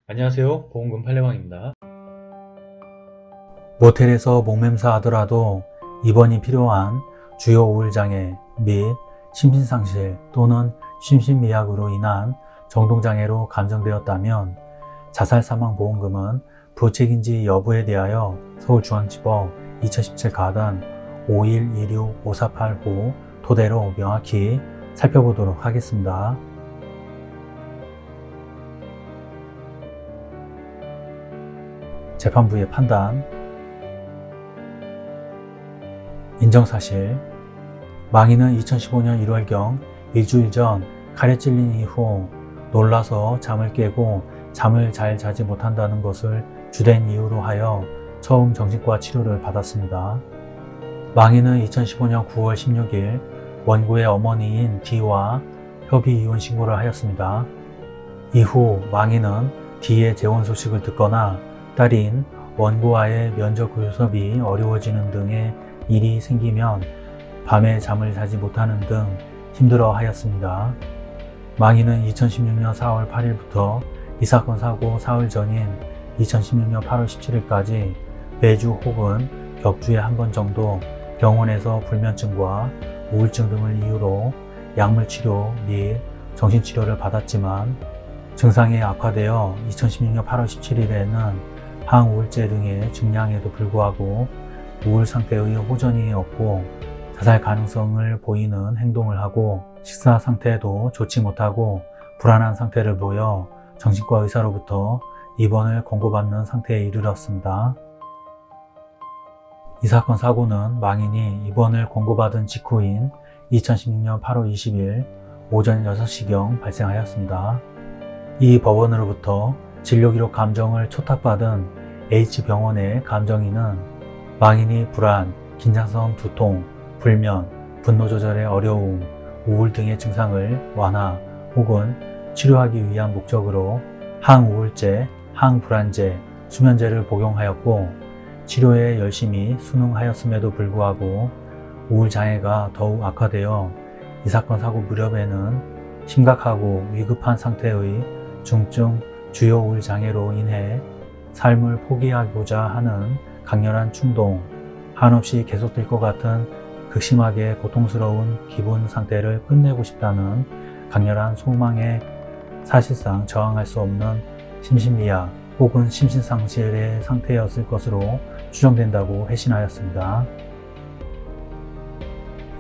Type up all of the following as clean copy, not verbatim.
안녕하세요. 보험금 팔례방입니다. 모텔에서 목맴사 하더라도 입원이 필요한 주요 우울장애 및 심신상실 또는 심신미약으로 인한 정동장애로 감정되었다면 자살사망보험금은 부책인지 여부에 대하여 서울중앙지법 2017 가단 5126-548호 토대로 명확히 살펴보도록 하겠습니다. 재판부의 판단. 인정사실. 망인은 2015년 1월경 일주일 전 칼에 찔린 이후 놀라서 잠을 깨고 잠을 잘 자지 못한다는 것을 주된 이유로 하여 처음 정신과 치료를 받았습니다. 망인은 2015년 9월 16일 원고의 어머니인 D와 협의 이혼 신고를 하였습니다. 이후 망인은 D의 재혼 소식을 듣거나 딸인 원고와의 면접 교섭이 어려워지는 등의 일이 생기면 밤에 잠을 자지 못하는 등 힘들어 하였습니다. 망인은 2016년 4월 8일부터 이 사건 사고 사흘 전인 2016년 8월 17일까지 매주 혹은 격주에 한 번 정도 병원에서 불면증과 우울증 등을 이유로 약물치료 및 정신치료를 받았지만 증상이 악화되어 2016년 8월 17일에는 항우울제 등의 증량에도 불구하고 우울 상태의 호전이 없고 자살 가능성을 보이는 행동을 하고 식사 상태도 좋지 못하고 불안한 상태를 보여 정신과 의사로부터 입원을 권고받는 상태에 이르렀습니다. 이 사건 사고는 망인이 입원을 권고받은 직후인 2016년 8월 20일 오전 6시경 발생하였습니다. 이 법원으로부터 진료기록 감정을 초탁받은 H병원의 감정인은 망인이 불안, 긴장성 두통, 불면, 분노 조절의 어려움, 우울 등의 증상을 완화 혹은 치료하기 위한 목적으로 항우울제, 항불안제, 수면제를 복용하였고 치료에 열심히 순응하였음에도 불구하고 우울장애가 더욱 악화되어 이 사건 사고 무렵에는 심각하고 위급한 상태의 중증 주요 우울장애로 인해 삶을 포기하고자 하는 강렬한 충동, 한없이 계속될 것 같은 극심하게 고통스러운 기분 상태를 끝내고 싶다는 강렬한 소망에 사실상 저항할 수 없는 심신미약 혹은 심신상실의 상태였을 것으로 추정된다고 회신하였습니다.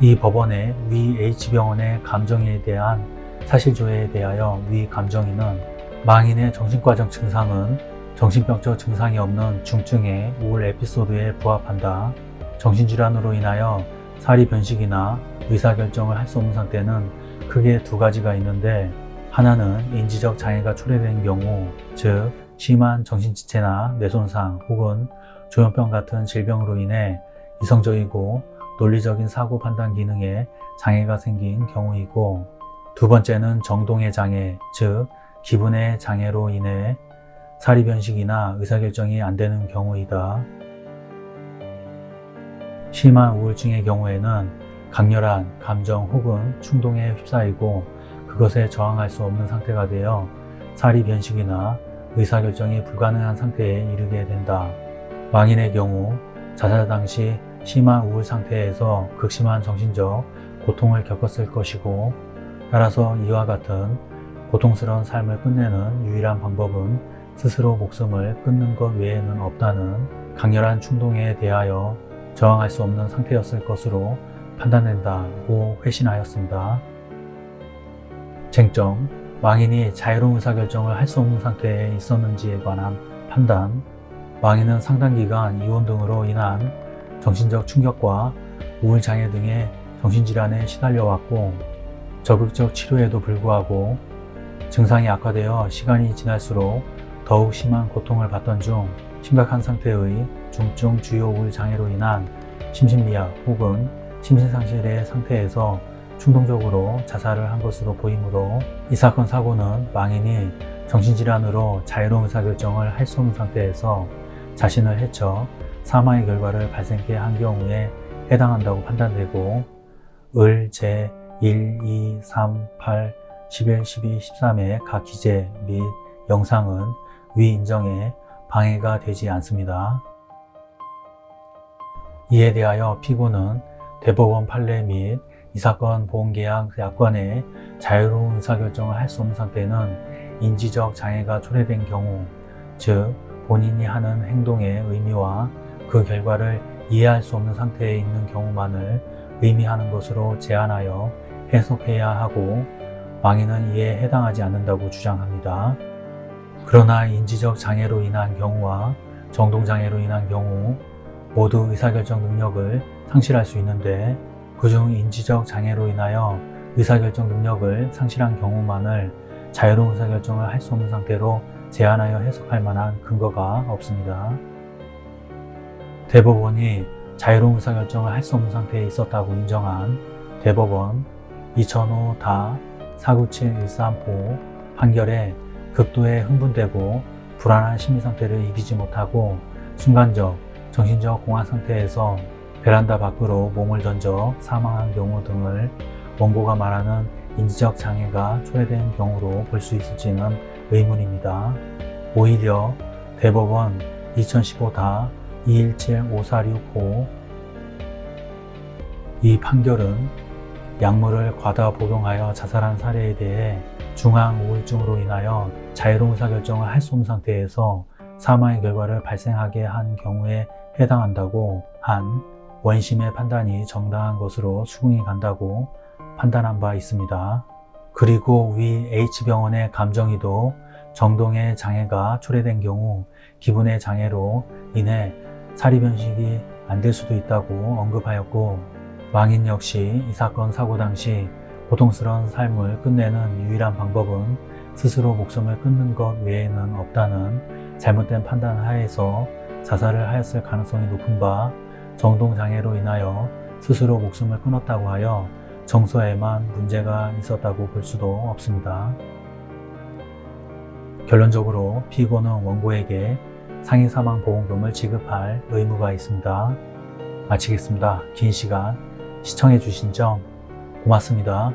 이 법원의 위 H병원의 감정인에 대한 사실조회에 대하여 위 감정인은 망인의 정신과적 증상은 정신병적 증상이 없는 중증의 우울 에피소드에 부합한다. 정신질환으로 인하여 사리 변식이나 의사결정을 할 수 없는 상태는 크게 두 가지가 있는데 하나는 인지적 장애가 초래된 경우, 즉 심한 정신지체나 뇌손상 혹은 조현병 같은 질병으로 인해 이성적이고 논리적인 사고 판단 기능에 장애가 생긴 경우이고, 두 번째는 정동의 장애, 즉 기분의 장애로 인해 사리 변식이나 의사결정이 안 되는 경우이다. 심한 우울증의 경우에는 강렬한 감정 혹은 충동에 휩싸이고 그것에 저항할 수 없는 상태가 되어 사리 변식이나 의사결정이 불가능한 상태에 이르게 된다. 망인의 경우 자살 당시 심한 우울 상태에서 극심한 정신적 고통을 겪었을 것이고, 따라서 이와 같은 고통스러운 삶을 끝내는 유일한 방법은 스스로 목숨을 끊는 것 외에는 없다는 강렬한 충동에 대하여 저항할 수 없는 상태였을 것으로 판단된다고 회신하였습니다. 쟁점, 망인이 자유로운 의사결정을 할 수 없는 상태에 있었는지에 관한 판단. 망인은 상당 기간 이혼 등으로 인한 정신적 충격과 우울장애 등의 정신질환에 시달려왔고 적극적 치료에도 불구하고 증상이 악화되어 시간이 지날수록 더욱 심한 고통을 받던 중 심각한 상태의 중증 주요 우울 장애로 인한 심신미약 혹은 심신상실의 상태에서 충동적으로 자살을 한 것으로 보이므로 이 사건 사고는 망인이 정신질환으로 자유로운 의사결정을 할 수 없는 상태에서 자신을 해쳐 사망의 결과를 발생케 한 경우에 해당한다고 판단되고, 을 제 1, 2, 3, 8, 11, 12, 13의 각 기재 및 영상은 위 인정에 방해가 되지 않습니다. 이에 대하여 피고는 대법원 판례 및 이 사건 보험계약 약관에 자유로운 의사결정을 할 수 없는 상태는 인지적 장애가 초래된 경우, 즉 본인이 하는 행동의 의미와 그 결과를 이해할 수 없는 상태에 있는 경우만을 의미하는 것으로 제한하여 해석해야 하고 망인은 이에 해당하지 않는다고 주장합니다. 그러나 인지적 장애로 인한 경우와 정동장애로 인한 경우 모두 의사결정 능력을 상실할 수 있는데 그중 인지적 장애로 인하여 의사결정 능력을 상실한 경우만을 자유로운 의사결정을 할 수 없는 상태로 제한하여 해석할 만한 근거가 없습니다. 대법원이 자유로운 의사결정을 할 수 없는 상태에 있었다고 인정한 대법원 2005-497138 판결에 극도의 흥분되고 불안한 심리상태를 이기지 못하고 순간적 정신적 공황 상태에서 베란다 밖으로 몸을 던져 사망한 경우 등을 원고가 말하는 인지적 장애가 초래된 경우로 볼 수 있을지는 의문입니다. 오히려 대법원 2015-217546호 이 판결은 약물을 과다 복용하여 자살한 사례에 대해 중앙 우울증으로 인하여 자유로운 의사결정을 할 수 없는 상태에서 사망의 결과를 발생하게 한 경우에 해당한다고 한 원심의 판단이 정당한 것으로 수긍이 간다고 판단한 바 있습니다. 그리고 위 H병원의 감정이도 정동의 장애가 초래된 경우 기분의 장애로 인해 사리변식이 안 될 수도 있다고 언급하였고 망인 역시 이 사건 사고 당시 고통스러운 삶을 끝내는 유일한 방법은 스스로 목숨을 끊는 것 외에는 없다는 잘못된 판단 하에서 자살을 하였을 가능성이 높은 바 정동장애로 인하여 스스로 목숨을 끊었다고 하여 정서에만 문제가 있었다고 볼 수도 없습니다. 결론적으로 피고는 원고에게 상해사망보험금을 지급할 의무가 있습니다. 마치겠습니다. 긴 시간 시청해 주신 점 고맙습니다.